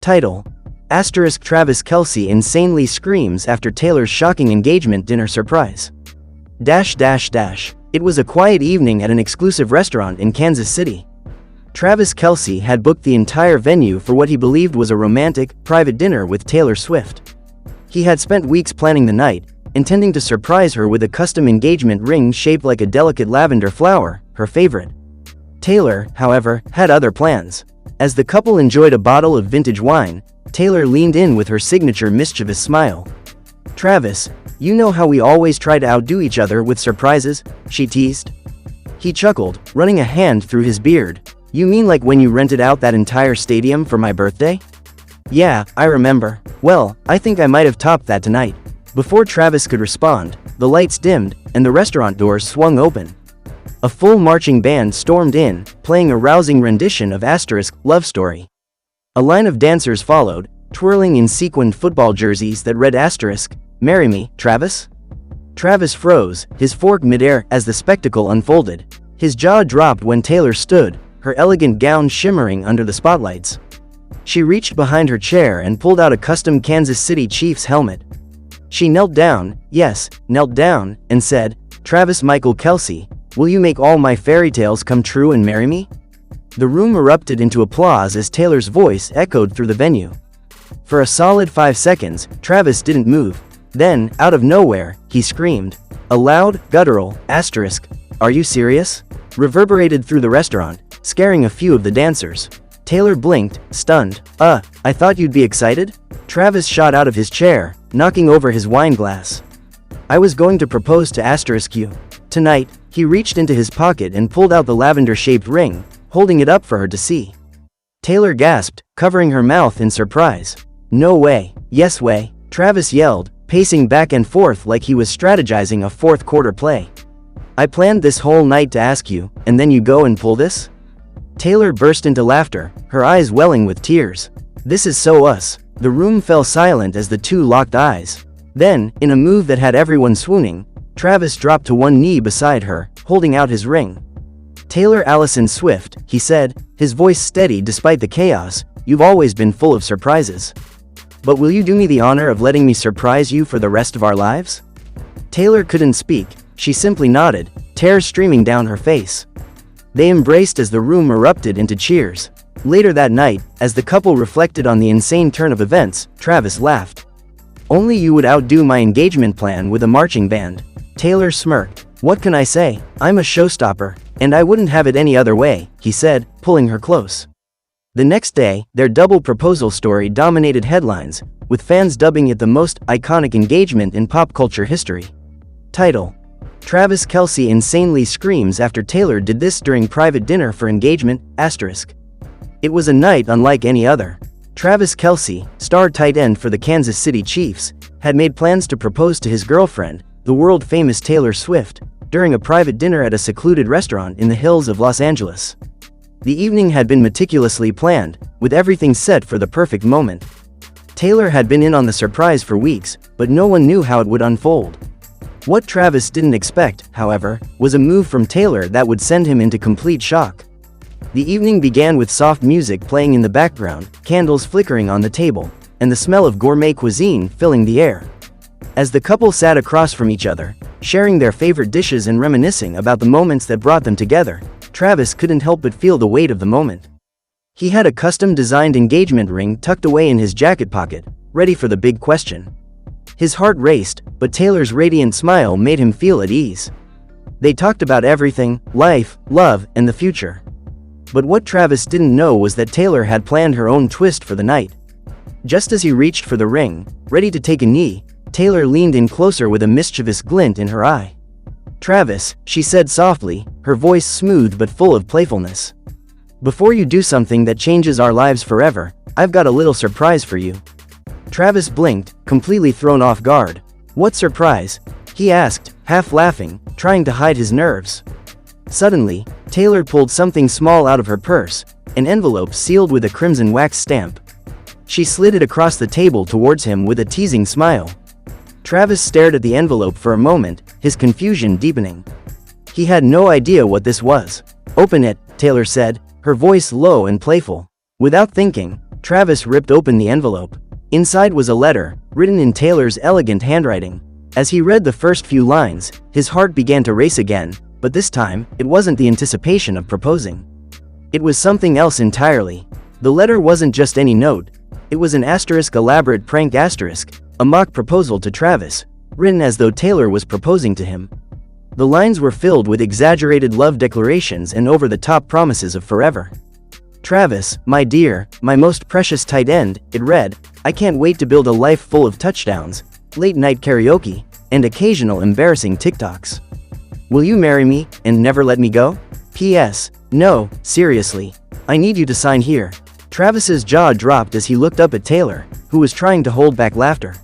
Title: Travis Kelce insanely screams after Taylor's shocking engagement dinner surprise. It was a quiet evening at an exclusive restaurant in Kansas City. Travis Kelce had booked the entire venue for what he believed was a romantic, private dinner with Taylor Swift. He had spent weeks planning the night, intending to surprise her with a custom engagement ring shaped like a delicate lavender flower, her favorite. Taylor, however, had other plans. As the couple enjoyed a bottle of vintage wine, Taylor leaned in with her signature mischievous smile. "Travis, you know how we always try to outdo each other with surprises?" she teased. He chuckled, running a hand through his beard. "You mean like when you rented out that entire stadium for my birthday?" "Yeah, I remember. Well, I think I might have topped that tonight." Before Travis could respond, the lights dimmed, and the restaurant doors swung open. A full marching band stormed in, playing a rousing rendition of Love Story. A line of dancers followed, twirling in sequined football jerseys that read "Marry me, Travis?" Travis froze, his fork midair as the spectacle unfolded. His jaw dropped when Taylor stood, her elegant gown shimmering under the spotlights. She reached behind her chair and pulled out a custom Kansas City Chiefs helmet. She knelt down, and said, "Travis Michael Kelce, will you make all my fairy tales come true and marry me?" The room erupted into applause as Taylor's voice echoed through the venue. For a solid 5 seconds, Travis didn't move. Then, out of nowhere, he screamed. A loud, guttural, "Are you serious?" reverberated through the restaurant, scaring a few of the dancers. Taylor blinked, stunned. I thought you'd be excited?" Travis shot out of his chair, knocking over his wine glass. "I was going to propose to you tonight." He reached into his pocket and pulled out the lavender-shaped ring, holding it up for her to see. Taylor gasped, covering her mouth in surprise. "No way." "Yes way," Travis yelled, pacing back and forth like he was strategizing a fourth-quarter play. "I planned this whole night to ask you, and then you go and pull this?" Taylor burst into laughter, her eyes welling with tears. "This is so us." The room fell silent as the two locked eyes. Then, in a move that had everyone swooning, Travis dropped to one knee beside her, holding out his ring. "Taylor Allison Swift," he said, his voice steady despite the chaos, "you've always been full of surprises. But will you do me the honor of letting me surprise you for the rest of our lives?" Taylor couldn't speak, she simply nodded, tears streaming down her face. They embraced as the room erupted into cheers. Later that night, as the couple reflected on the insane turn of events, Travis laughed. "Only you would outdo my engagement plan with a marching band." Taylor smirked. "What can I say? I'm a showstopper, and I wouldn't have it any other way," he said, pulling her close. The next day, their double proposal story dominated headlines, with fans dubbing it the most iconic engagement in pop culture history. Title: Travis Kelce insanely screams after Taylor did this during private dinner for engagement, It was a night unlike any other. Travis Kelce, star tight end for the Kansas City Chiefs, had made plans to propose to his girlfriend, the world-famous Taylor Swift, during a private dinner at a secluded restaurant in the hills of Los Angeles. The evening had been meticulously planned, with everything set for the perfect moment. Taylor had been in on the surprise for weeks, but no one knew how it would unfold. What Travis didn't expect, however, was a move from Taylor that would send him into complete shock. The evening began with soft music playing in the background, candles flickering on the table, and the smell of gourmet cuisine filling the air. As the couple sat across from each other, sharing their favorite dishes and reminiscing about the moments that brought them together, Travis couldn't help but feel the weight of the moment. He had a custom-designed engagement ring tucked away in his jacket pocket, ready for the big question. His heart raced, but Taylor's radiant smile made him feel at ease. They talked about everything: life, love, and the future. But what Travis didn't know was that Taylor had planned her own twist for the night. Just as he reached for the ring, ready to take a knee, Taylor leaned in closer with a mischievous glint in her eye. "Travis," she said softly, her voice smooth but full of playfulness. "Before you do something that changes our lives forever, I've got a little surprise for you." Travis blinked, completely thrown off guard. "What surprise?" he asked, half laughing, trying to hide his nerves. Suddenly, Taylor pulled something small out of her purse, an envelope sealed with a crimson wax stamp. She slid it across the table towards him with a teasing smile. Travis stared at the envelope for a moment, his confusion deepening. He had no idea what this was. "Open it," Taylor said, her voice low and playful. Without thinking, Travis ripped open the envelope. Inside was a letter, written in Taylor's elegant handwriting. As he read the first few lines, his heart began to race again, but this time, it wasn't the anticipation of proposing. It was something else entirely. The letter wasn't just any note. It was an elaborate prank a mock proposal to Travis, written as though Taylor was proposing to him. The lines were filled with exaggerated love declarations and over-the-top promises of forever. Travis, my dear, my most precious tight end, it read, I can't wait to build a life full of touchdowns, late-night karaoke, and occasional embarrassing TikToks. Will you marry me and never let me go? P.S. No, seriously. I need you to sign here. Travis's jaw dropped as he looked up at Taylor, who was trying to hold back laughter.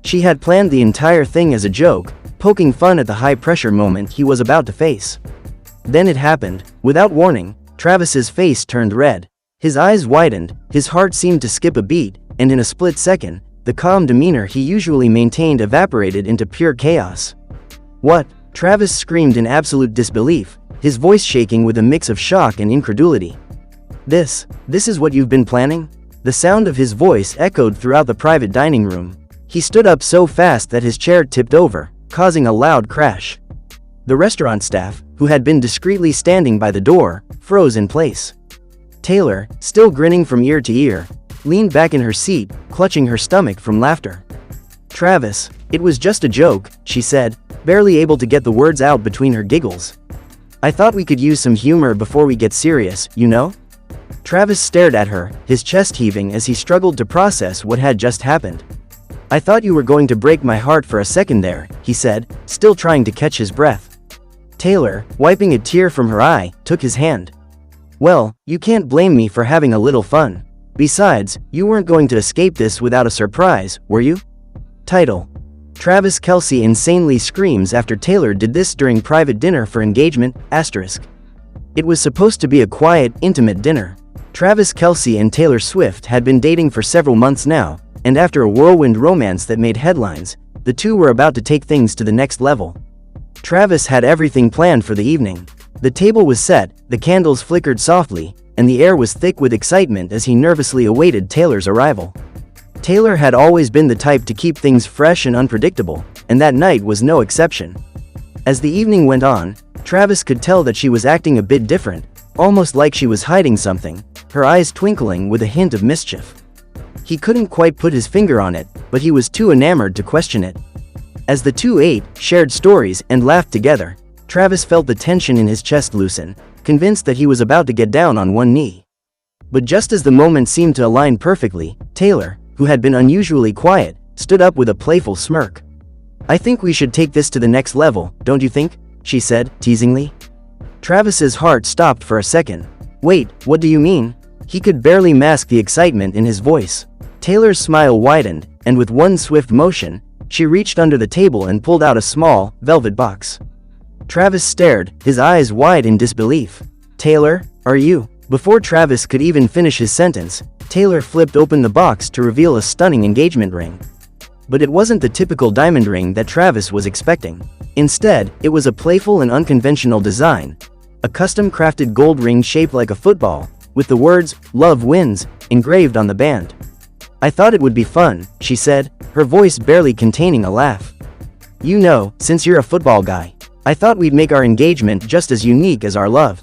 She had planned the entire thing as a joke, poking fun at the high-pressure moment he was about to face. Then it happened. Without warning, Travis's face turned red. His eyes widened, his heart seemed to skip a beat, and in a split second, the calm demeanor he usually maintained evaporated into pure chaos. What? Travis screamed in absolute disbelief, his voice shaking with a mix of shock and incredulity. This is what you've been planning? The sound of his voice echoed throughout the private dining room. He stood up so fast that his chair tipped over, causing a loud crash. The restaurant staff, who had been discreetly standing by the door, froze in place. Taylor, still grinning from ear to ear, leaned back in her seat, clutching her stomach from laughter. Travis, it was just a joke, she said, barely able to get the words out between her giggles. I thought we could use some humor before we get serious, you know? Travis stared at her, his chest heaving as he struggled to process what had just happened. I thought you were going to break my heart for a second there, he said, still trying to catch his breath. Taylor, wiping a tear from her eye, took his hand. Well, you can't blame me for having a little fun. Besides, you weren't going to escape this without a surprise, were you? Title: Travis Kelce insanely screams after Taylor did this during private dinner for engagement, *. It was supposed to be a quiet, intimate dinner. Travis Kelce and Taylor Swift had been dating for several months now, and after a whirlwind romance that made headlines, the two were about to take things to the next level. Travis had everything planned for the evening. The table was set, the candles flickered softly, and the air was thick with excitement as he nervously awaited Taylor's arrival. Taylor had always been the type to keep things fresh and unpredictable, and that night was no exception. As the evening went on, Travis could tell that she was acting a bit different, almost like she was hiding something, her eyes twinkling with a hint of mischief. He couldn't quite put his finger on it, but he was too enamored to question it. As the two ate, shared stories, and laughed together, Travis felt the tension in his chest loosen, convinced that he was about to get down on one knee. But just as the moment seemed to align perfectly, Taylor, who had been unusually quiet, stood up with a playful smirk. I think we should take this to the next level, don't you think? She said, teasingly. Travis's heart stopped for a second. Wait, what do you mean? He could barely mask the excitement in his voice. Taylor's smile widened, and with one swift motion, she reached under the table and pulled out a small, velvet box. Travis stared, his eyes wide in disbelief. Taylor, are you? Before Travis could even finish his sentence, Taylor flipped open the box to reveal a stunning engagement ring. But it wasn't the typical diamond ring that Travis was expecting. Instead, it was a playful and unconventional design. A custom-crafted gold ring shaped like a football, with the words, "Love wins," engraved on the band. I thought it would be fun, she said, her voice barely containing a laugh. You know, since you're a football guy, I thought we'd make our engagement just as unique as our love.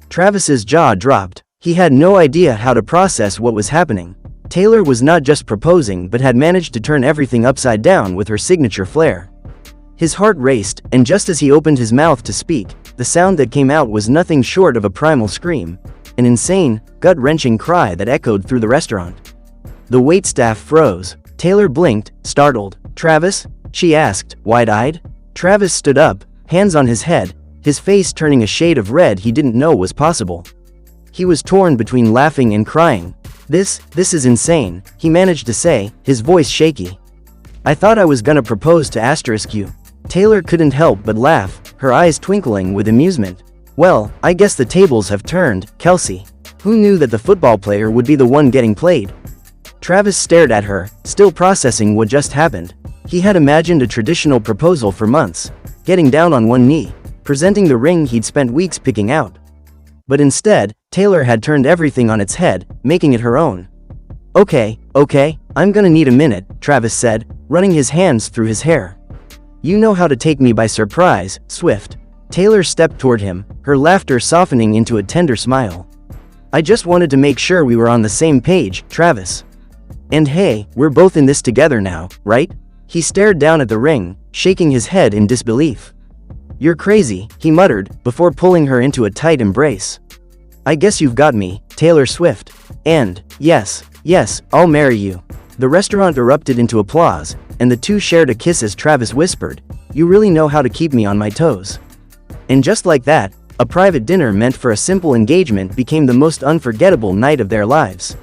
Travis's jaw dropped. He had no idea how to process what was happening. Taylor was not just proposing but had managed to turn everything upside down with her signature flair. His heart raced, and just as he opened his mouth to speak, the sound that came out was nothing short of a primal scream, an insane, gut-wrenching cry that echoed through the restaurant. The waitstaff froze. Taylor blinked, startled. Travis? She asked, wide-eyed. Travis stood up, hands on his head, his face turning a shade of red he didn't know was possible. He was torn between laughing and crying. This is insane, he managed to say, his voice shaky. I thought I was gonna propose to *you. Taylor couldn't help but laugh, her eyes twinkling with amusement. Well, I guess the tables have turned, Kelce. Who knew that the football player would be the one getting played? Travis stared at her, still processing what just happened. He had imagined a traditional proposal for months, getting down on one knee, presenting the ring he'd spent weeks picking out. But instead, Taylor had turned everything on its head, making it her own. Okay, I'm gonna need a minute, Travis said, running his hands through his hair. You know how to take me by surprise, Swift. Taylor stepped toward him, her laughter softening into a tender smile. I just wanted to make sure we were on the same page, Travis. And hey, we're both in this together now, right? He stared down at the ring, shaking his head in disbelief. You're crazy, he muttered, before pulling her into a tight embrace. I guess you've got me, Taylor Swift. And, yes, I'll marry you. The restaurant erupted into applause, and the two shared a kiss as Travis whispered, You really know how to keep me on my toes. And just like that, a private dinner meant for a simple engagement became the most unforgettable night of their lives.